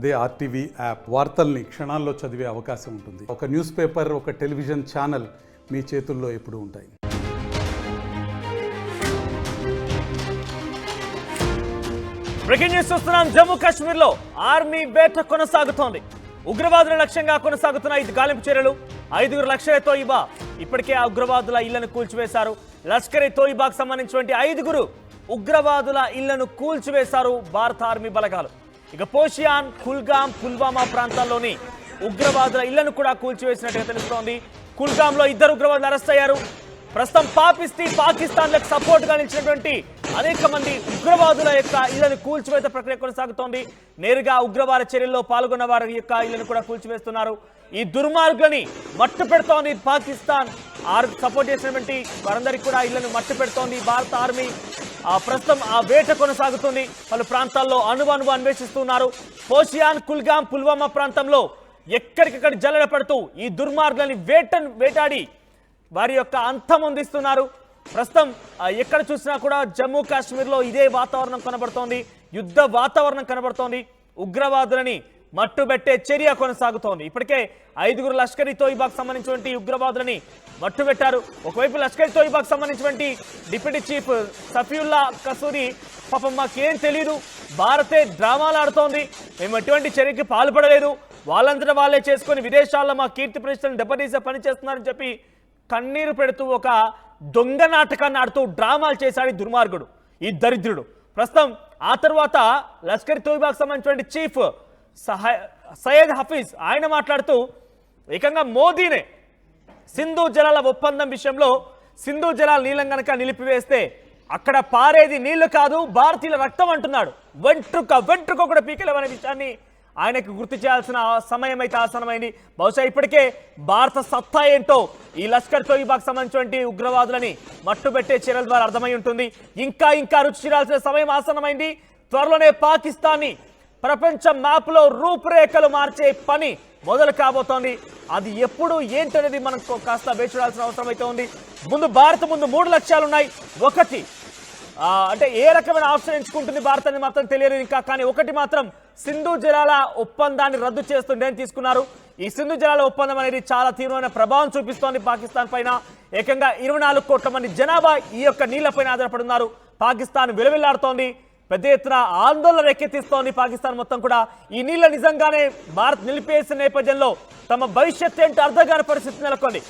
అదే RTV app వార్తల్ని క్షణాల్లో చదివే అవకాశం ఉంటుంది. ఒక న్యూస్ పేపర్, ఒక టెలివిజన్ ఛానల్ మీ చేతుల్లో ఎప్పుడూ ఉంటాయి. బ్రేకింగ్ న్యూస్ చూస్తున్నాం. జమ్మూ కాశ్మీర్లో ఆర్మీ వేట కొనసాగుతోంది. ఉగ్రవాదుల లక్ష్యంగా కొనసాగుతున్న 5 గాలింపు చర్యలు. 5 లష్కర్ తోయిబా ఇప్పటికే ఆ ఉగ్రవాదుల ఇళ్లను కూల్చివేశారు. లష్కర్ తోయిబాకు సంబంధించినటువంటి 5 ఉగ్రవాదుల ఇళ్లను కూల్చివేశారు భారత ఆర్మీ బలగాలు. ఇక పోషియాన్, కుల్గాం, పుల్వామా ప్రాంతాల్లోని ఉగ్రవాదుల ఇళ్లను కూడా కూల్చివేసినట్టుగా తెలుస్తోంది. కుల్గాంలో 2 ఉగ్రవాదులు అరెస్ట్ అయ్యారు. ప్రస్తుతం పాకిస్తాన్లకు సపోర్ట్ గా నిలిచినటువంటి అనేక మంది ఉగ్రవాదుల యొక్క ఇళ్లను కూల్చివేత ప్రక్రియ కొనసాగుతోంది. నేరుగా ఉగ్రవాద చర్యల్లో పాల్గొన్న వారి యొక్క ఇళ్లను కూడా కూల్చివేస్తున్నారు. ఈ దుర్మార్గులని మట్టు పెడుతోంది పాకిస్తాన్. సపోర్ట్ చేసినటువంటి వారందరికీ కూడా ఇళ్లను మట్టు పెడుతోంది భారత ఆర్మీ. ప్రస్తుతం ఆ వేట కొనసాగుతుంది. పలు ప్రాంతాల్లో అణువు అన్వేషిస్తున్నారు. పోషియాన్, కుల్గాం, పుల్వామా ప్రాంతంలో ఎక్కడికక్కడ జల్లెడ పడుతూ ఈ దుర్మార్గులని వేటాడి వారి యొక్క అంతం అందిస్తున్నారు. ప్రస్తుతం ఎక్కడ చూసినా కూడా జమ్మూ కాశ్మీర్లో ఇదే వాతావరణం కనబడుతోంది. యుద్ధ వాతావరణం కనబడుతోంది. ఉగ్రవాదులని మట్టుబెట్టే చర్య కొనసాగుతోంది. ఇప్పటికే 5 లష్కర్ తోయిబాకు సంబంధించినటువంటి ఉగ్రవాదులని మట్టుబెట్టారు. ఒకవైపు లష్కర్ తోయిబాకు సంబంధించినటువంటి డిప్యూటీ చీఫ్ సఫీయుల్లా కసూరి పాపం మాకేం తెలియదు, భారతే డ్రామాలు ఆడుతోంది, మేము ఎటువంటి చర్యకి పాల్పడలేదు, వాళ్ళంతటా వాళ్ళే చేసుకుని విదేశాల్లో మా కీర్తి ప్రతిష్టలను దెబ్బతీసే పని చేస్తున్నారని చెప్పి కన్నీరు పెడుతూ ఒక దొంగ నాటకాన్ని ఆడుతూ డ్రామాలు చేశాడు ఈ దుర్మార్గుడు, ఈ దరిద్రుడు. ప్రస్తుతం ఆ తర్వాత లష్కర్ తోయిబాకు సంబంధించినటువంటి చీఫ్ సయ్యద్ హఫీజ్ ఆయన మాట్లాడుతూ ఏకంగా మోదీనే సింధు జలాల ఒప్పందం విషయంలో సింధు జలాల నీళ్ళం కనుక నిలిపివేస్తే అక్కడ పారేది నీళ్లు కాదు భారతీయుల రక్తం అంటున్నాడు. వెంట్రుక కూడా పీకలేవనే విషయాన్ని ఆయనకు గుర్తు చేయాల్సిన సమయం అయితే ఆసనమైంది. బహుశా ఇప్పటికే భారత సత్తా ఏంటో ఈ లష్కర్ తోయిబాకు సంబంధించినటువంటి ఉగ్రవాదులని మట్టుబెట్టే చర్యల ద్వారా అర్థమై ఉంటుంది. ఇంకా రుచి చూడాల్సిన సమయం ఆసనమైంది. త్వరలోనే పాకిస్తాన్ని ప్రపంచ మ్యాప్లో రూపురేఖలు మార్చే పని మొదలు కాబోతోంది. అది ఎప్పుడు ఏంటనేది మనం కాస్త వేచి చూడాల్సిన అవసరం అయితే ఉంది. భారత్ ముందు 3 లక్ష్యాలు ఉన్నాయి. ఒకటి అంటే ఏ రకమైన ఆప్షన్ ఎంచుకుంటుంది భారత్ అని మాత్రం తెలియదు ఇంకా. కానీ ఒకటి మాత్రం సింధు జలాల ఒప్పందాన్ని రద్దు చేస్తుండే తీసుకున్నారు. ఈ సింధు జలాల ఒప్పందం అనేది చాలా తీవ్రమైన ప్రభావం చూపిస్తోంది పాకిస్తాన్ పైన. ఏకంగా 24 కోట్ల మంది జనాభా ఈ యొక్క నీళ్లపైన ఆధారపడి ఉన్నారు. పాకిస్తాన్ విలువిల్లాడుతోంది, పెద్ద ఎత్తున ఆందోళన రేకెత్తిస్తోంది పాకిస్తాన్ మొత్తం కూడా. ఈ నీళ్ళ నిజంగానే భారత్ నిలిపేసిన నేపథ్యంలో తమ భవిష్యత్తు ఏంటి అర్థం కాని పరిస్థితి నెలకొంది.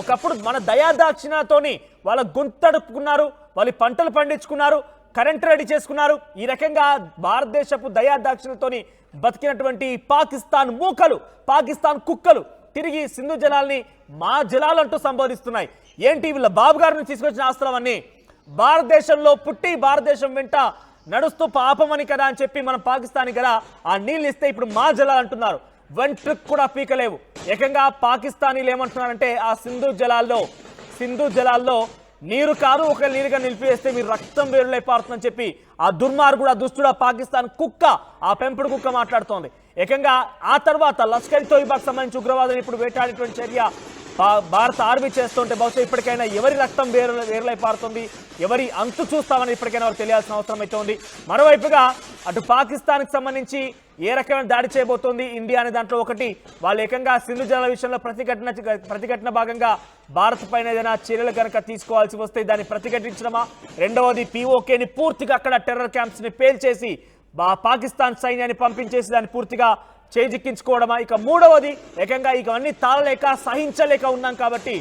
ఒకప్పుడు మన దయాదాక్షిణ్యతోని వాళ్ళ గొంతడుపుకున్నారు, వాళ్ళు పంటలు పండించుకున్నారు, కరెంట్ రెడీ చేసుకున్నారు. ఈ రకంగా భారతదేశపు దయాదాక్షిణ్యతోని బతికినటువంటి పాకిస్తాన్ మూకలు, పాకిస్తాన్ కుక్కలు తిరిగి సింధు జలాల్ని మా జలాలంటూ సంబోధిస్తున్నాయి. ఏంటి వీళ్ళ బాబు గారి నుంచి తీసుకొచ్చిన ఆస్తులవన్నీ భారతదేశంలో పుట్టి భారతదేశం వెంట నడుస్తూ పాపమని కదా అని చెప్పి మనం పాకిస్తాన్ కదా ఆ నీళ్ళు ఇస్తే ఇప్పుడు మా జలాలు అంటున్నారు. వెంట్రుక్ కూడా పీకలేవు. ఏకంగా పాకిస్తానీలు ఏమంటున్నారంటే ఆ సింధు జలాల్లో నీరు కాదు, ఒక నీరుగా నిలిపివేస్తే మీరు రక్తం వేరులై పారుతుందని చెప్పి ఆ దుర్మార్గుడు, ఆ దుష్టుడు, పాకిస్తాన్ కుక్క, ఆ పెంపుడు కుక్క మాట్లాడుతోంది. ఏకంగా ఆ తర్వాత లష్కర్ తోయిబాకు సంబంధించి ఉగ్రవాదులు ఇప్పుడు వేటాడేటువంటి చర్య భారత ఆర్మీ చేస్తుంటే బహుశా ఇప్పటికైనా ఎవరి రక్తం వేరులై పారుతుంది, ఎవరి అంతు చూస్తామని ఇప్పటికైనా వారు తెలియాల్సిన అవసరం అయితే ఉంది. మరోవైపుగా అటు పాకిస్తాన్కి సంబంధించి ఏ రకమైన దాడి చేయబోతోంది ఇండియా అనే దాంట్లో ఒకటి, వాళ్ళు ఏకంగా సింధు జలాల విషయంలో ప్రతిఘటన భాగంగా భారత్ పైన ఏదైనా చర్యలు కనుక తీసుకోవాల్సి వస్తే దాన్ని ప్రతిఘటించడమా, రెండవది POKని పూర్తిగా అక్కడ టెర్రర్ క్యాంప్స్ని పేల్చేసి పాకిస్తాన్ సైన్యాన్ని పంపించేసి దాన్ని పూర్తిగా చేజిక్కించుకోవడమా, ఇక మూడవది ఏకంగా ఇవన్నీ తాళలేక సహించలేక ఉన్నాం కాబట్టి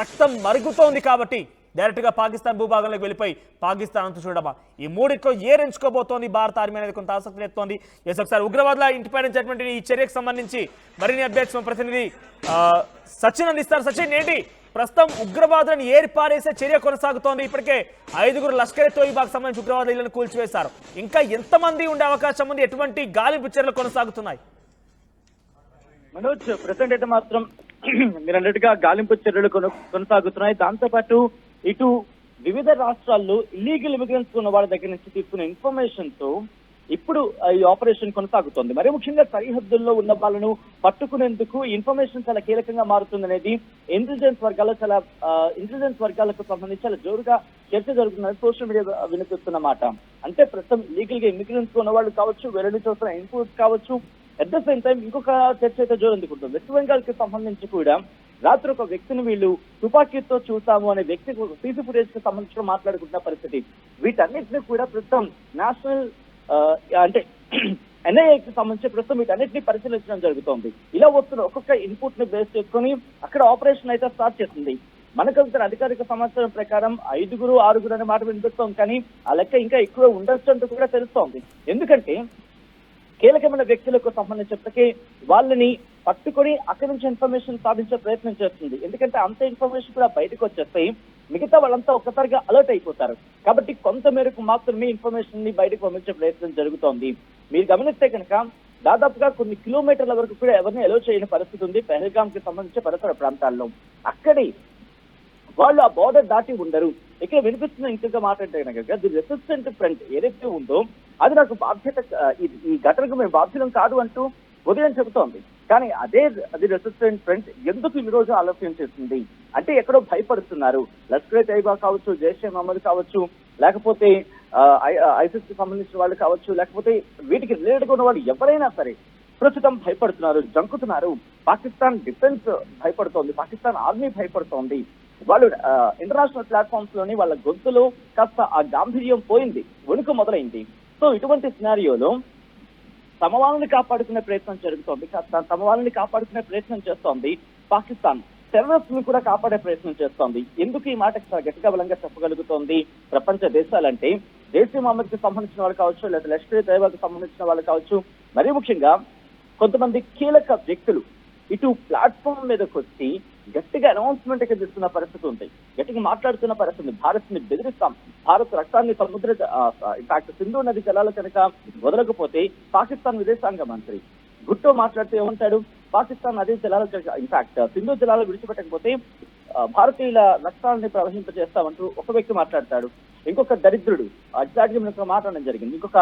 రక్తం మరుగుతోంది కాబట్టి డైరెక్ట్గా పాకిస్తాన్ భూభాగంలోకి వెళ్ళిపోయి పాకిస్తాన్ అంతా చూడమా, ఈ మూడిట్లో ఏరెంచుకోబోతోంది భారత ఆర్మీ అనేది కొంత ఆసక్తి ఎత్తుతోంది. ఒకసారి ఉగ్రవాదుల ఇంటిపై నుంచి ఈ చర్యకు సంబంధించి మరిన్ని అప్డేట్స్ మా ప్రతినిధి సచిన్ అందిస్తారు. సచిన్, ఏంటి ప్రస్తుతం ఉగ్రవాదులను ఏరిపారేసే చర్య కొనసాగుతోంది. ఇప్పటికే 5 లష్కర్ తోయిబాకు సంబంధించి ఉగ్రవాదుల ఇళ్లను కూల్చివేశారు. ఇంకా ఎంతమంది ఉండే అవకాశం ఉంది? ఎటువంటి గాలింపు చర్యలు కొనసాగుతున్నాయి? మనోజ్, ప్రెసెంట్ అయితే మాత్రం మీరు అన్నట్టుగా గాలింపు చర్యలు కొనసాగుతున్నాయి. దాంతోపాటు ఇటు వివిధ రాష్ట్రాల్లో ఇల్లీగల్ ఇమిగ్రెంట్స్ ఉన్న వాళ్ళ దగ్గర నుంచి తీసుకున్న ఇన్ఫర్మేషన్ తో ఇప్పుడు ఈ ఆపరేషన్ కొనసాగుతోంది. మరి ముఖ్యంగా సరిహద్దుల్లో ఉన్న వాళ్ళను పట్టుకునేందుకు ఇన్ఫర్మేషన్ చాలా కీలకంగా మారుతుందనేది ఇంటెలిజెన్స్ వర్గాలకు సంబంధించి చాలా జోరుగా చర్చ జరుగుతుందని సోషల్ మీడియా వినిపిస్తున్న మాట. అంటే ప్రస్తుతం లీగల్ గా ఇమిగ్రెంట్స్ ఉన్న వాళ్ళు కావచ్చు, వేరే నుంచి వస్తున్న ఇన్పుట్స్ కావచ్చు, అట్ ద సేమ్ టైం ఇంకొక చర్చ అయితే జోరందుకుంటుంది. వెస్ట్ బెంగాల్ కి సంబంధించి కూడా రాత్రి ఒక వ్యక్తిని వీళ్ళు తుపాకీతో చూసాము అనే వ్యక్తి సీసీ ఫుటేజ్ కి సంబంధించి మాట్లాడుకుంటున్న పరిస్థితి. వీటన్నిటిని కూడా ప్రస్తుతం నేషనల్ అంటే ఎన్ఐఏకి సంబంధించి ప్రస్తుతం వీటన్నిటిని పరిశీలించడం జరుగుతోంది. ఇలా వస్తున్న ఒక్కొక్క ఇన్పుట్ ని బేస్ చేసుకుని అక్కడ ఆపరేషన్ అయితే స్టార్ట్ చేస్తుంది. మనకు అధికారిక సమాచారం ప్రకారం 5-6 అనే మాట వినిపిస్తోంది, కానీ ఆ లెక్క ఇంకా ఎక్కువ ఉండొచ్చు అంటూ కూడా తెలుస్తోంది. ఎందుకంటే కీలకమైన వ్యక్తులకు సంబంధించినప్పటికీ వాళ్ళని పట్టుకొని అక్కడి నుంచి ఇన్ఫర్మేషన్ సాధించే ప్రయత్నం చేస్తుంది. ఎందుకంటే అంత ఇన్ఫర్మేషన్ కూడా బయటకు వచ్చేస్తాయి, మిగతా వాళ్ళంతా ఒక్కసారిగా అలర్ట్ అయిపోతారు. కాబట్టి కొంత మేరకు మాత్రమే ఇన్ఫర్మేషన్ ని బయటకు పంపించే ప్రయత్నం జరుగుతోంది. మీరు గమనిస్తే కనుక దాదాపుగా కొన్ని కిలోమీటర్ల వరకు కూడా ఎవరిని అలో చేయని పరిస్థితి ఉంది పెహల్గాం కి సంబంధించి పరిసర ప్రాంతాల్లో. అక్కడి వాళ్ళు ఆ బోర్డర్ దాటి ఉండరు. ఇక్కడ వినిపిస్తున్న ఇంకొక మాట అంటే కనుక ది రెసిస్టెంట్ ఫ్రంట్ ఏదైతే ఉందో అది నాకు బాధ్యత, ఈ ఘటనకు మేము బాధ్యులం కాదు అంటూ ఉదయం చెబుతోంది. కానీ అది రెసిస్టెంట్ ఫ్రంట్ ఎందుకు ఈ రోజు ఆలోచన చేస్తుంది అంటే ఎక్కడో భయపడుతున్నారు. లష్కర్ తైబా కావచ్చు, జైషే మహమ్మద్ కావచ్చు, లేకపోతే ఐసిస్ కి సంబంధించిన వాళ్ళు కావచ్చు, లేకపోతే వీటికి రిలేటెడ్ ఉన్న వాళ్ళు ఎవరైనా సరే ప్రస్తుతం భయపడుతున్నారు, జంకుతున్నారు. పాకిస్తాన్ డిఫెన్స్ భయపడుతోంది, పాకిస్తాన్ ఆర్మీ భయపడుతోంది. వాళ్ళు ఇంటర్నేషనల్ ప్లాట్ఫామ్స్ లోని వాళ్ళ గొంతులో కాస్త ఆ గాంభీర్యం పోయింది, వణుకు మొదలైంది. సో ఇటువంటి సినారియోలో తమ వాళ్ళని కాపాడుకునే ప్రయత్నం జరుగుతోంది, తమ వాళ్ళని కాపాడుకునే ప్రయత్నం చేస్తోంది పాకిస్తాన్. టెర్రరిస్ట్ ని కూడా కాపాడే ప్రయత్నం చేస్తోంది. ఎందుకు ఈ మాట గట్టిగా బలంగా చెప్పగలుగుతోంది ప్రపంచ దేశాలంటే జైషే మహమ్మద్ కి సంబంధించిన వాళ్ళు కావచ్చు, లేదా లష్కర్ తైబాకి సంబంధించిన వాళ్ళు కావచ్చు, మరీ ముఖ్యంగా కొంతమంది కీలక వ్యక్తులు ఇటు ప్లాట్ఫామ్ మీదకి వచ్చి గట్టిగా అనౌన్స్మెంట్ ఇస్తున్న పరిస్థితి ఉంది, గట్టిగా మాట్లాడుతున్న పరిస్థితి. భారత్ ని బెదిరిస్తాం, భారత్ రక్తాన్ని సముద్ర ఇన్ఫాక్ట్ సింధు నది జలాలు కనుక వదలకపోతే పాకిస్తాన్ విదేశాంగ మంత్రి గుట్టో మాట్లాడితే ఏమంటాడు, పాకిస్తాన్ నదీ జలాలు ఇన్ఫాక్ట్ సింధు జలాలు విడిచిపెట్టకపోతే భారతీయుల రక్తాన్ని ప్రవహింపజేస్తామంటూ ఒక వ్యక్తి మాట్లాడతాడు. ఇంకొక దరిద్రుడు ఎగ్జాక్ట్గా నేను మాట్లాడడం జరిగింది, ఇంకొక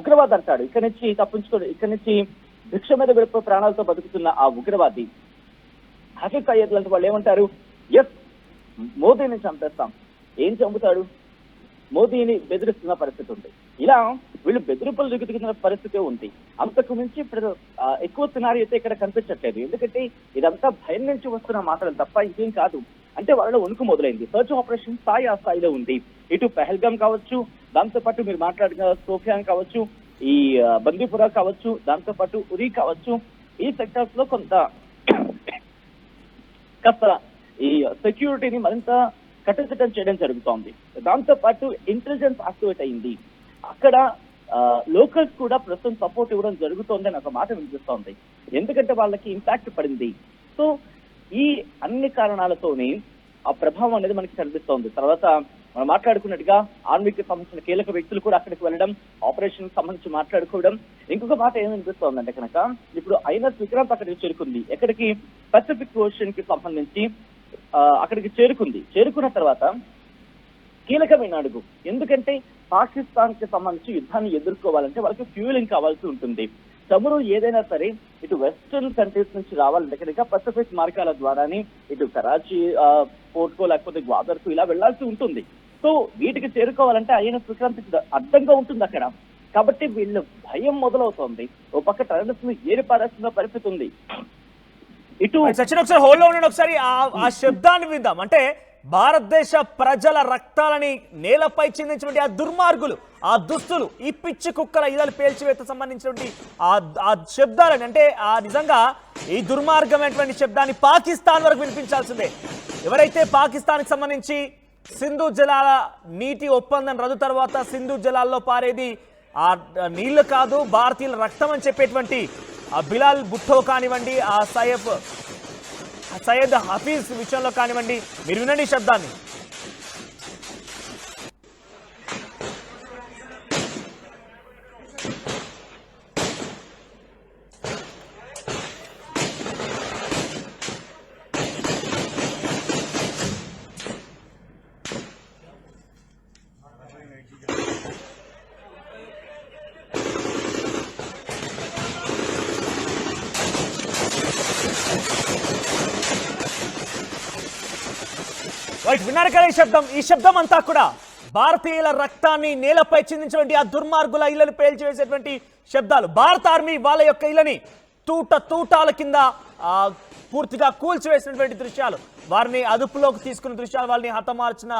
ఉగ్రవాది అంటాడు, ఇక్కడి నుంచి తప్పించుకోడు, ఇక్కడి నుంచి భిక్ష మీద గడిపే ప్రాణాలతో బతుకుతున్న ఆ ఉగ్రవాది హఫీజ్ సయ్యద్ లాంటి వాళ్ళు ఏమంటారు, ఎస్ మోదీని చంపేస్తాం. ఏం చంపుతాడు, మోదీని బెదిరిస్తున్న పరిస్థితి ఉంది. ఇలా వీళ్ళు బెదిరింపులు దిగుతున్న పరిస్థితి ఉంది. అంతకు మించి ఎక్కువ సినారీ అయితే ఇక్కడ కనిపించట్లేదు. ఎందుకంటే ఇదంతా భయం నుంచి వస్తున్న మాటలు తప్ప ఇంకేం కాదు. అంటే వాళ్ళలో వణుకు మొదలైంది. సర్చ్ ఆపరేషన్ స్థాయి ఆ స్థాయిలో ఉంది. ఇటు పెహల్గాం కావచ్చు, దాంతో పాటు మీరు మాట్లాడిన సోఫియాన్ కావచ్చు, ఈ బందీపురా కావచ్చు, దాంతో పాటు ఉరి కావచ్చు, ఈ సెక్టర్స్ లో కొంత కాస్త ఈ సెక్యూరిటీని మరింత కట్టుదిట్టం చేయడం జరుగుతోంది. దాంతో పాటు ఇంటెలిజెన్స్ యాక్టివేట్ అయింది. అక్కడ లోకల్స్ కూడా ప్రస్తుతం సపోర్ట్ ఇవ్వడం జరుగుతోంది అని ఒక మాట వినిపిస్తోంది. ఎందుకంటే వాళ్ళకి ఇంపాక్ట్ పడింది. సో ఈ అన్ని కారణాలతోనే ఆ ప్రభావం అనేది మనకి కనిపిస్తోంది. తర్వాత మనం మాట్లాడుకున్నట్టుగా ఆర్మీకి సంబంధించిన కీలక వ్యక్తులు కూడా అక్కడికి వెళ్ళడం, ఆపరేషన్ సంబంధించి మాట్లాడుకోవడం. ఇంకొక మాట ఏమనిపిస్తోందంటే కనుక ఇప్పుడు ఐఎన్ఎస్ విక్రాంత్ అక్కడికి చేరుకుంది. ఎక్కడికి, పసిఫిక్ ఓషన్ కి సంబంధించి అక్కడికి చేరుకున్న తర్వాత కీలకమైన అడుగు. ఎందుకంటే పాకిస్తాన్ కి సంబంధించి యుద్ధాన్ని ఎదుర్కోవాలంటే వాళ్ళకి ఫ్యూయలింగ్ కావాల్సి ఉంటుంది. చమురు ఏదైనా సరే ఇటు వెస్టర్న్ కంట్రీస్ నుంచి రావాలంటే కనుక పసిఫిక్ మార్గాల ద్వారానే ఇటు కరాచీ పోర్ట్కో లేకపోతే గ్వాదర్కు ఇలా వెళ్లాల్సి ఉంటుంది. సో వీటికి చేరుకోవాలంటే ఐఎన్ఎస్ విక్రాంత్ అడ్డంగా ఉంటుంది అక్కడ. కాబట్టి వీళ్ళు భయం మొదలవుతోంది. ఓ పక్క టెర్రరిస్ట్ ని ఏరిపారేస్తున్న పరిస్థితి ఉంది. ఇటు సచిన్ ఒకసారి హోల్డ్ లో ఉండండి, ఒకసారి ఆ శబ్దాన్ని విందాం. అంటే భారతదేశ ప్రజల రక్తాలని నేలపై చిందించినటువంటి ఆ దుర్మార్గులు, ఆ దుస్తులు, ఈ పిచ్చి కుక్కల ఇదలు పేల్చివేత సంబంధించినటువంటి ఆ శబ్దాలని, అంటే ఆ నిజంగా ఈ దుర్మార్గమైనటువంటి శబ్దాన్ని పాకిస్తాన్ వరకు వినిపించాల్సిందే. ఎవరైతే పాకిస్తాన్కి సంబంధించి సింధు జలాల నీటి ఒప్పందం రద్దు తర్వాత సింధు జలాల్లో పారేది ఆ నీళ్లు కాదు, భారతీయుల రక్తం అని చెప్పేటువంటి ఆ బిలాల్ భుట్టో కానివ్వండి, ఆ సయ్యద్ హఫీజ్ విషయంలో కానివ్వండి, మీరు వినండి ఈ శబ్దాన్ని. రైట్, విన్నారు కదా ఈ శబ్దం అంతా కూడా భారతీయుల రక్తాన్ని నేలపై చిందించినటువంటి ఆ దుర్మార్గుల ఇళ్లను పేల్చివేసేటువంటి శబ్దాలు. భారత ఆర్మీ వాళ్ళ యొక్క ఇళ్లని తూటాల కింద పూర్తిగా కూల్చివేసినటువంటి దృశ్యాలు, వారిని అదుపులోకి తీసుకున్న దృశ్యాలు, వాళ్ళని హతమార్చిన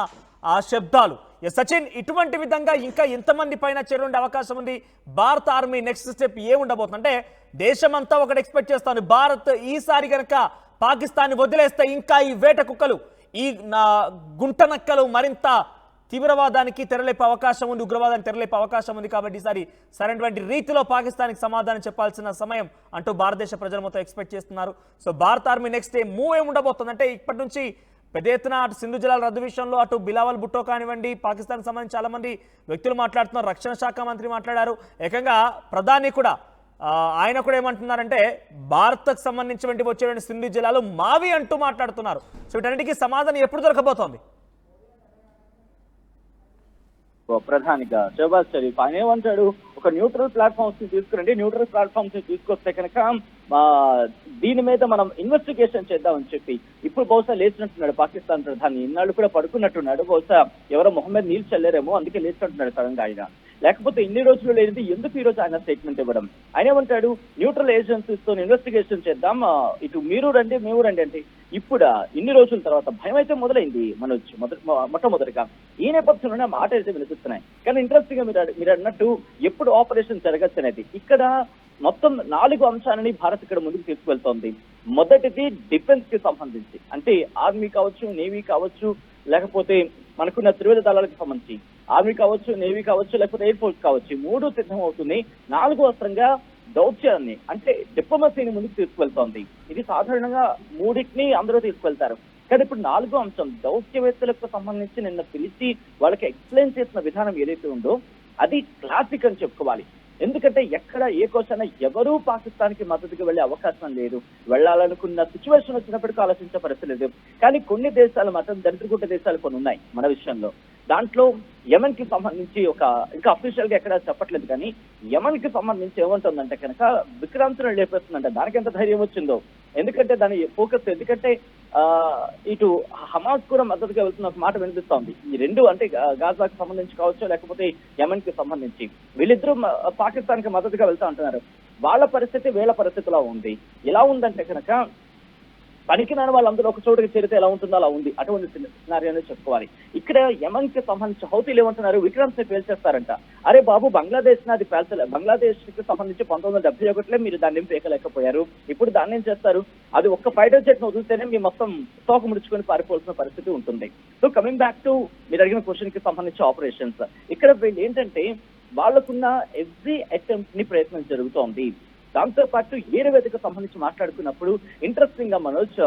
ఆ శబ్దాలు. సచిన్, ఇటువంటి విధంగా ఇంకా ఎంతమంది పైన చర్య ఉండే అవకాశం ఉంది? భారత ఆర్మీ నెక్స్ట్ స్టెప్ ఏ ఉండబోతుంది? అంటే దేశమంతా ఒకటి ఎక్స్పెక్ట్ చేస్తాను, భారత్ ఈసారి కనుక పాకిస్తాన్ వదిలేస్తే ఇంకా ఈ వేట కుక్కలు, ఈ గుంట నక్కలు మరింత తీవ్రవాదానికి తెరలేపే అవకాశం ఉంది, ఉగ్రవాదానికి తెరలేపే అవకాశం ఉంది. కాబట్టి ఈసారి సరైనటువంటి రీతిలో పాకిస్తాన్కి సమాధానం చెప్పాల్సిన సమయం అంటూ భారతదేశ ప్రజలు మొత్తం ఎక్స్పెక్ట్ చేస్తున్నారు. సో భారత ఆర్మీ నెక్స్ట్ మూవ్ ఏమి ఉండబోతుంది? అంటే ఇప్పటి నుంచి పెద్ద ఎత్తున అటు సింధు జలాల రద్దు విషయంలో అటు బిలావల్ భుట్టో కానివ్వండి, పాకిస్తాన్కి సంబంధించి చాలా మంది వ్యక్తులు మాట్లాడుతున్నారు. రక్షణ శాఖ మంత్రి మాట్లాడారు, ఏకంగా ప్రధాని కూడా ఆయన కూడా ఏమంటున్నారంటే భారత్కు సంబంధించినటువంటి వచ్చేటువంటి సింధు జలాలు మావి అంటూ మాట్లాడుతున్నారు. సో వీటన్నిటికీ సమాధానం ఎప్పుడు దొరకబోతోంది? ప్రధానిగా షహబాజ్ షరీఫ్ ఆయన ఏమంటాడు, ఒక న్యూట్రల్ ప్లాట్ఫామ్స్ ని తీసుకురండి, న్యూట్రల్ ప్లాట్ఫామ్స్ ని తీసుకొస్తే కనుక దీని మీద మనం ఇన్వెస్టిగేషన్ చేద్దామని చెప్పి ఇప్పుడు బహుశా లేచినట్టున్నాడు పాకిస్తాన్ ప్రధాని. ఇన్నాళ్ళు కూడా పడుకున్నట్టున్నాడు, బహుశా ఎవరో మొహమ్మద్ నీళ్ళు చల్లారేమో అందుకే లేచినట్టున్నాడు సడన్గా ఆయన. లేకపోతే ఇన్ని రోజులు లేనిది ఎందుకు ఈ రోజు ఆయన స్టేట్మెంట్ ఇవ్వడం? ఆయన ఏమంటాడు, న్యూట్రల్ ఏజెన్సీస్ తో ఇన్వెస్టిగేషన్ చేద్దాం, ఇటు మీరు రండి మేము రండి అంటే. ఇప్పుడు ఇన్ని రోజుల తర్వాత భయం అయితే మొదలైంది మనొచ్చి మొట్టమొదటిగా. ఈ నేపథ్యంలోనే మాట అయితే వినిపిస్తున్నాయి. కానీ ఇంట్రెస్టింగ్ గా మీరు అన్నట్టు ఎప్పుడు ఆపరేషన్ జరగచ్చు అనేది, ఇక్కడ మొత్తం 4 అంశాలని భారత్ ఇక్కడ ముందుకు తీసుకువెళ్తోంది. మొదటిది డిఫెన్స్ కి సంబంధించి, అంటే ఆర్మీ కావచ్చు, నేవీ కావచ్చు, లేకపోతే మనకున్న త్రివిధ దళాలకు సంబంధించి ఆర్మీ కావచ్చు, నేవీ కావచ్చు, లేకపోతే ఎయిర్ ఫోర్స్ కావచ్చు, 3 సిద్ధం అవుతుంది. 4 అస్త్రంగా దౌత్యాన్ని అంటే డిప్లొమసీని ముందుకు తీసుకువెళ్తోంది. ఇది సాధారణంగా 3టిని అందరూ తీసుకువెళ్తారు, కానీ ఇప్పుడు 4వ అంశం దౌత్యవేత్తలకు సంబంధించి నిన్న పిలిచి వాళ్ళకి ఎక్స్ప్లెయిన్ చేసిన విధానం ఏదైతే ఉందో అది క్లాసిక్ అని చెప్పుకోవాలి. ఎందుకంటే ఎక్కడ ఏ కోసైనా ఎవరూ పాకిస్తాన్ కి మద్దతుకు వెళ్లే అవకాశం లేదు. వెళ్లాలనుకున్న సిచ్యువేషన్ వచ్చినప్పటికీ ఆలోచించే పరిస్థితి లేదు. కానీ కొన్ని దేశాలు మాత్రం దరిద్రగుట్ట దేశాలు కొన్ని ఉన్నాయి మన విషయంలో. దాంట్లో యమన్ కి సంబంధించి ఇంకా అఫీషియల్ గా ఎక్కడ చెప్పట్లేదు, కానీ యమన్ కి సంబంధించి ఏమంటుందంటే కనుక విక్రాంతులను లేపేస్తుందంటే దానికి ఎంత ధైర్యం వచ్చిందో. ఎందుకంటే దాని ఫోకస్, ఎందుకంటే ఇటు హమాస్ కూడా మద్దతుగా వెళ్తున్న మాట వినిపిస్తోంది. ఈ 2 అంటే గాజాకు సంబంధించి కావచ్చు, లేకపోతే యమన్ కి సంబంధించి వీళ్ళిద్దరూ పాకిస్తాన్ కి మద్దతుగా వెళ్తా అంటున్నారు. వాళ్ళ పరిస్థితి వీళ్ళ పరిస్థితిలో ఉంది. ఎలా ఉందంటే కనుక పనికిరాని వాళ్ళందరూ ఒక చోటుకి చేరితే ఎలా ఉంటుందో అలా ఉంది. అటువంటి సినారియోనే చెప్పుకోవాలి. ఇక్కడ యమన్ కి సంబంధించి హౌతీలు ఏమంటున్నారు, విక్రమ్స్ ని పేల్చేస్తారంట. అరే బాబు, బంగ్లాదేశ్ అది పేల్చలే. బంగ్లాదేశ్ కి సంబంధించి 1971లో మీరు దాన్ని ఏం పేకలేకపోయారు, ఇప్పుడు దాన్ని ఏం చేస్తారు? అది ఒక్క ఫైటర్ జెట్ ను వదిలితేనే మీ మొత్తం తోక ముడుచుకొని పారిపోవాల్సిన పరిస్థితి ఉంటుంది. సో కమింగ్ బ్యాక్ టు మీరు అడిగిన క్వశ్చన్ కి సంబంధించి ఆపరేషన్స్, ఇక్కడ వీళ్ళు ఏంటంటే వాళ్ళకున్న ఎవ్రీ అటెంప్ట్ ని ప్రయత్నం జరుగుతోంది. దాంతో పాటు ఏరువేదికకు సంబంధించి మాట్లాడుకున్నప్పుడు ఇంట్రెస్టింగ్ గా మనోజ్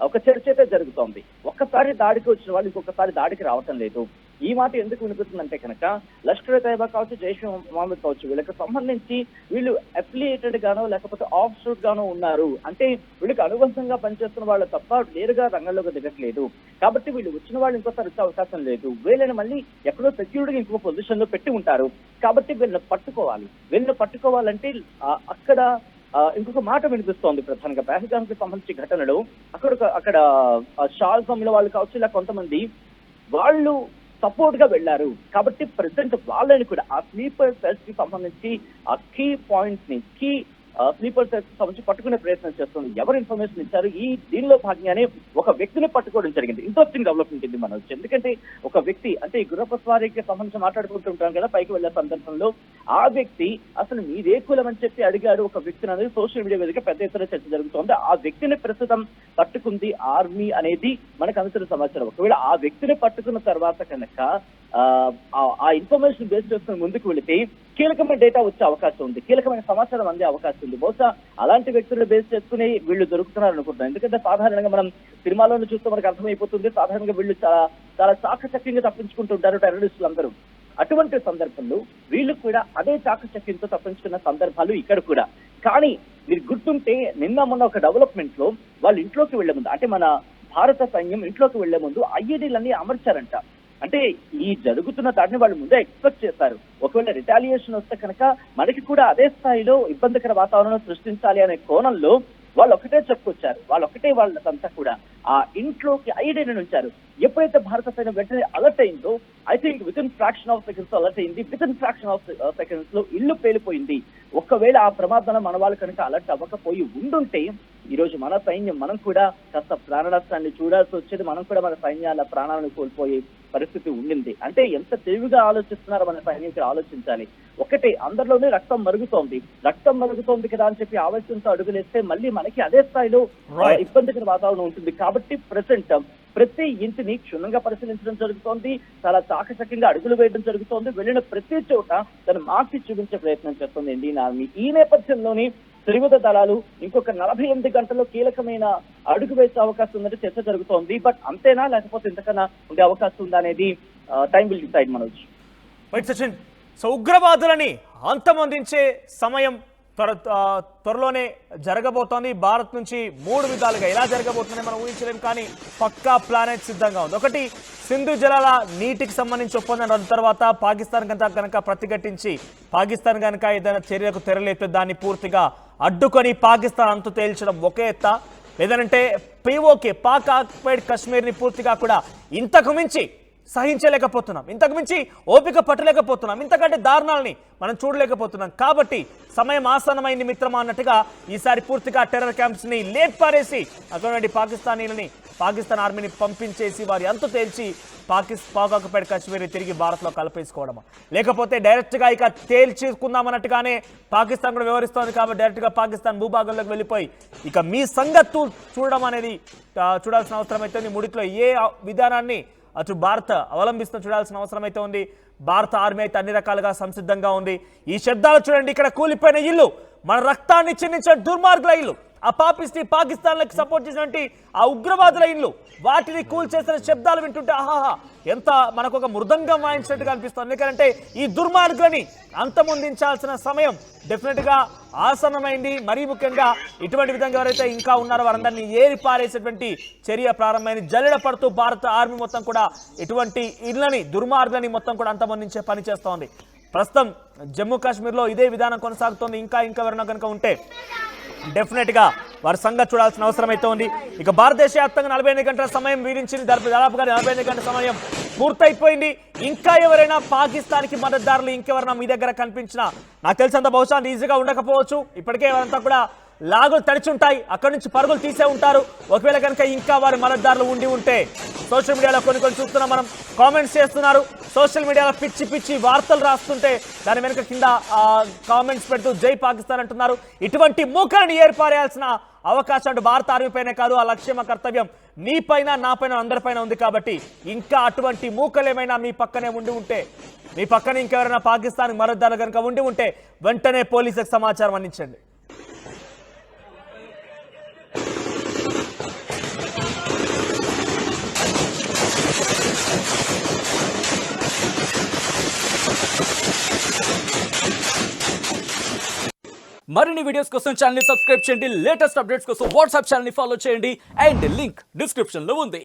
ఒక చర్చ అయితే జరుగుతోంది. ఒక్కసారి దాడికి వచ్చిన వాళ్ళు ఇంకొకసారి దాడికి రావటం లేదు. ఈ మాట ఎందుకు వినిపిస్తుందంటే కనుక లష్కర్ తైబా కావచ్చు, జైష్ మహమ్మద్ కావచ్చు, వీళ్ళకి సంబంధించి వీళ్ళు అఫిలియేటెడ్ గానో లేకపోతే ఆఫ్ షూట్ గానో ఉన్నారు. అంటే వీళ్ళకి అనుబంధంగా పనిచేస్తున్న వాళ్ళు తప్ప నేరుగా రంగంలోకి దిగట్లేదు. కాబట్టి వీళ్ళు వచ్చిన వాళ్ళు ఇంకోసారి వచ్చే అవకాశం లేదు. వీళ్ళని మళ్ళీ ఎక్కడో సెక్యూరిటీగా ఇంకో పొజిషన్ లో పెట్టి ఉంటారు. కాబట్టి వీళ్ళని పట్టుకోవాలి. వీళ్ళని పట్టుకోవాలంటే అక్కడ ఇంకొక మాట వినిపిస్తోంది ప్రధానంగా పహల్గామ్ కి సంబంధించి ఘటనలు. అక్కడ షాల్ సమ్మిల వాళ్ళు కావచ్చు, ఇలా కొంతమంది వాళ్ళు సపోర్ట్ గా వెళ్లారు. కాబట్టి ప్రెసిడెంట్ వాళ్ళని కూడా ఆ స్లీపర్ సెల్స్ కి సంబంధించి ఆ కీ పాయింట్స్ ని స్లీపర్ సెల్స్ కి సంబంధించి పట్టుకునే ప్రయత్నం చేస్తుంది. ఎవరు ఇన్ఫర్మేషన్ ఇచ్చారు? దీనిలో భాగంగానే ఒక వ్యక్తిని పట్టుకోవడం జరిగింది. ఇంట్రెస్టింగ్ డెవలప్మెంట్ ఇది మనం. ఎందుకంటే ఒక వ్యక్తి అంటే ఈ గుర్రపస్వారీకి సంబంధించి మాట్లాడుకుంటుంటాం కదా పైకి వెళ్లే సందర్భంలో, ఆ వ్యక్తి అసలు మీదే కులం అని చెప్పి అడిగాడు ఒక వ్యక్తిని అనేది సోషల్ మీడియా వేదిక పెద్ద ఎత్తున చర్చ జరుగుతోంది. ఆ వ్యక్తిని ప్రస్తుతం పట్టుకుంది ఆర్మీ అనేది మనకు అందుతున్న సమాచారం. ఒకవేళ ఆ వ్యక్తిని పట్టుకున్న తర్వాత కనుక ఆ ఇన్ఫర్మేషన్ బేస్ చేసుకుని ముందుకు వెళితే కీలకమైన డేటా వచ్చే అవకాశం ఉంది, కీలకమైన సమాచారం అందే అవకాశం ఉంది. బహుశా అలాంటి వ్యక్తులను బేస్ చేసుకుని వీళ్ళు దొరుకుతున్నారు అనుకుంటున్నాం. ఎందుకంటే సాధారణంగా మనం సినిమాలను చూస్తే మనకు అర్థమైపోతుంది, సాధారణంగా వీళ్ళు చాలా చాకచక్యంగా తప్పించుకుంటుంటారు టెర్రరిస్టులు అందరూ. అటువంటి సందర్భంలో వీళ్ళు కూడా అదే చాకచక్యంతో తప్పించుకున్న సందర్భాలు ఇక్కడ కూడా. కానీ మీరు గుర్తుంటే నిన్న మొన్న ఒక డెవలప్మెంట్ లో వాళ్ళు ఇంట్లోకి వెళ్లే ముందు, అంటే మన భారత సైన్యం ఇంట్లోకి వెళ్లే ముందు ఐఈడీలన్నీ అమర్చారంట. అంటే ఈ జరుగుతున్న దాడిని వాళ్ళు ముందే ఎక్స్పెక్ట్ చేశారు. ఒకవేళ రిటాలియేషన్ వస్తే కనుక మనకి కూడా అదే స్థాయిలో ఇబ్బందికర వాతావరణం సృష్టించాలి అనే కోణంలో వాళ్ళు ఒకటే చెప్పుకొచ్చారు, వాళ్ళంతా కూడా ఆ ఇంట్లోకి ఐడెంటిటీ ఉంచారు. ఎప్పుడైతే భారత సైన్యం వెంటనే అలర్ట్ అయిందో, I think within fraction of seconds alert అయింది. Within fraction of seconds లో ఇల్లు పేలిపోయింది. ఒకవేళ ఆ ప్రమాదంలో మన వాళ్ళు కనుక అలర్ట్ అవ్వకపోయి ఉండుంటే ఈ రోజు మన సైన్యం మనం కూడా కాస్త ప్రాణ నష్టాన్ని చూడాల్సి వచ్చేది. మనం కూడా మన సైన్యాల ప్రాణాలను కోల్పోయే పరిస్థితి ఉండింది. అంటే ఎంత తెలివిగా ఆలోచిస్తున్నారో మన సైనికులు ఆలోచించాలి. ఒకటే, అందరిలోనే రక్తం మరుగుతోంది కదా అని చెప్పి ఆవేశంతో అడుగులేస్తే మళ్ళీ మనకి అదే స్థాయిలో ఇబ్బందికర వాతావరణం ఉంటుంది. కాబట్టి ప్రెసెంట్ ప్రతి ఇంటిని క్షుణ్ణంగా పరిశీలించడం జరుగుతోంది. చాలా చాకచక్యంగా అడుగులు వేయడం జరుగుతోంది. వెళ్ళిన ప్రతి చోట తను మార్చి చూపించే ప్రయత్నం చేస్తుంది ఇండియన్ ఆర్మీ. ఈ నేపథ్యంలోని త్రివిధ దళాలు ఇంకొక 48 గంటల్లో కీలకమైన అడుగు వేసే అవకాశం ఉందంటే చర్చ జరుగుతోంది. బట్ అంతేనా, లేకపోతే ఇంతకన్నా ఉండే అవకాశం ఉందా అనేది time will decide. Manoj right Sachin, so ఉగ్రవాదులని అంతమొందించే సమయం త్వరలోనే జరగబోతోంది. భారత్ నుంచి 3 విధాలుగా ఎలా జరగబోతుందని మనం ఊహించలేం, కానీ పక్కా ప్లానెట్ సిద్ధంగా ఉంది. ఒకటి, సింధు జలాల నీటికి సంబంధించి ఒప్పందం రద్దు తర్వాత పాకిస్తాన్ కనుక ప్రతిఘటించి పాకిస్తాన్ కనుక ఏదైనా చర్యలకు తెరలేపితే దాన్ని పూర్తిగా అడ్డుకొని పాకిస్తాన్ అంతు తేల్చడం ఒక ఎత్త, లేదంటే POK పాక్ ఆక్యుపైడ్ కాశ్మీర్ని పూర్తిగా కూడా ఇంతకు మించి సహించలేకపోతున్నాం, ఇంతకు మించి ఓపిక పట్టలేకపోతున్నాం, ఇంతకంటే దారుణాలని మనం చూడలేకపోతున్నాం. కాబట్టి సమయం ఆసన్నమైంది మిత్రమా అన్నట్టుగా ఈసారి పూర్తిగా టెర్రర్ క్యాంప్స్ని లేపారేసి అటువంటి పాకిస్తాన్ ఆర్మీని పంపించేసి వారి అంతు తేల్చి పాక్ ఆక్యుపైడ్ కాశ్మీర్ని తిరిగి భారత్లో కలిపేసుకోవడమా, లేకపోతే డైరెక్ట్గా ఇక తేల్చుకుందామన్నట్టుగానే పాకిస్తాన్ కూడా వ్యవహరిస్తోంది. కాబట్టి డైరెక్ట్గా పాకిస్తాన్ భూభాగంలోకి వెళ్ళిపోయి ఇక మీ సంగతు చూడడం అనేది చూడాల్సిన అవసరం అయితే ముడిలో ఏ విధానాన్ని అటు భారత్ అవలంబిస్తూ చూడాల్సిన అవసరం అయితే ఉంది. భారత ఆర్మీ అయితే అన్ని రకాలుగా సంసిద్ధంగా ఉంది. ఈ శబ్దాలు చూడండి, ఇక్కడ కూలిపోయిన ఇల్లు, మన రక్తాన్ని చిందించిన దుర్మార్గుల ఇల్లు, ఆ పాకిస్తాన్లకు సపోర్ట్ చేసినటువంటి ఆ ఉగ్రవాదుల ఇల్లు, వాటిని కూల్చేసిన శబ్దాలు వింటుంటే ఆహాహా ఎంత మనకు ఒక మృదంగం వాయించినట్టుగా అనిపిస్తుంది. ఎందుకంటే ఈ దుర్మార్గులని అంతమొందించాల్సిన సమయం డెఫినెట్గా ఆసన్నమైంది. మరీ ముఖ్యంగా ఇటువంటి విధంగా ఎవరైతే ఇంకా ఉన్నారో వారందరినీ ఏరి పారేసేటువంటి చర్య ప్రారంభమైంది. జల్లెడ పడుతూ భారత ఆర్మీ మొత్తం కూడా ఇటువంటి ఇళ్లని దుర్మార్గులని మొత్తం కూడా అంతమొందించే పని చేస్తోంది. ప్రస్తుతం జమ్మూ కాశ్మీర్లో ఇదే విధానం కొనసాగుతోంది. ఇంకా ఎవరైనా కనుక ఉంటే డెఫినెట్గా వారి సంగతి చూడాల్సిన అవసరం అయితే ఉంది. ఇక భారతదేశ వ్యాప్తంగా 48 గంటల సమయం వీరించింది. దాదాపుగా 48 గంటల సమయం పూర్తయిపోయింది. ఇంకా ఎవరైనా పాకిస్తాన్కి మద్దతుదారులు ఇంకెవరైనా మీ దగ్గర కనిపించినా నాకు తెలిసినంత బహుశా ఈజీగా ఉండకపోవచ్చు. ఇప్పటికే వారంతా కూడా లాగులు తడిచి ఉంటాయి, అక్కడి నుంచి పరుగులు తీసే ఉంటారు. ఒకవేళ కనుక ఇంకా వారి మద్దతుదారులు ఉండి ఉంటే సోషల్ మీడియాలో కొన్ని చూస్తున్నాం, మనం కామెంట్స్ చేస్తున్నారు. సోషల్ మీడియాలో పిచ్చి వార్తలు రాస్తుంటే దాని వెనుక కింద కామెంట్స్ పెడుతూ జై పాకిస్తాన్ అంటున్నారు. ఇటువంటి మూకలను ఏర్పారేయాల్సిన అవకాశం అటు భారత ఆర్మీ పైనే కాదు, ఆ లక్ష్యం, ఆ కర్తవ్యం మీ పైన, నా పైన, అందరిపైన ఉంది. కాబట్టి ఇంకా అటువంటి మూకలు ఏమైనా మీ పక్కనే ఉండి ఉంటే, మీ పక్కన ఇంకెవరైనా పాకిస్తాన్ మద్దతుదారులు కనుక ఉండి ఉంటే వెంటనే పోలీసులకు సమాచారం అందించండి. మరిన్ని వీడియోస్ కోసం ఛానల్ ని సబ్స్క్రైబ్ చేయండి. లేటెస్ట్ అప్డేట్స్ కోసం వాట్సాప్ ఛానల్ ని ఫాలో చేయండి. అండ్ లింక్ డిస్క్రిప్షన్ లో ఉంది.